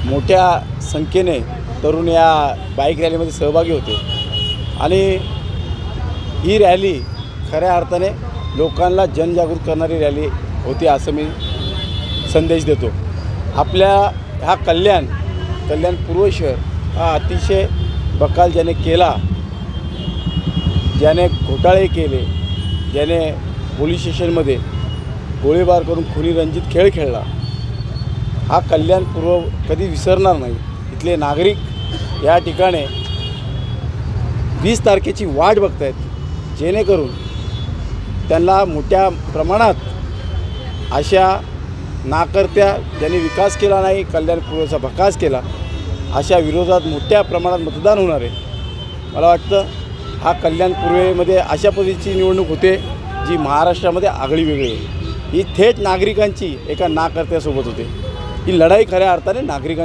मोठ्या संख्येने तरुण या बाईक रॅलीमध्ये सहभागी होते आणि ही रॅली खऱ्या अर्थाने लोकांना जनजागृत करणारी रॅली होती असं मी संदेश देतो। आपल्या हा कल्याण पूर्व शहर हा अतिशय बकाल ज्याने केला, ज्याने घोटाळे केले, ज्याने पोलीस स्टेशनमध्ये गोळीबार करून खुनी रंजित खेळ खेळला, हा कल्याण पूर्व कधी विसरणार नाही। इथले नागरिक या ठिकाणी 20 तारखेची वाट बघतायत, जेणेकरून त्यांना मोठ्या प्रमाणात अशा नाकर्त्या ज्यांनी विकास केला नाही, कल्याण पूर्वचा भकास केला, अशा विरोधात मोठ्या प्रमाणात मतदान होणार आहे। मला वाटतं हा कल्याण पूर्वेमध्ये अशा पद्धतीची निवडणूक होते जी महाराष्ट्रामध्ये आगळी वेगळी आहे। ही थेट नागरिकांची एका नाकर्त्यासोबत होते। ही लढाई खऱ्या अर्थाने नागरिकांची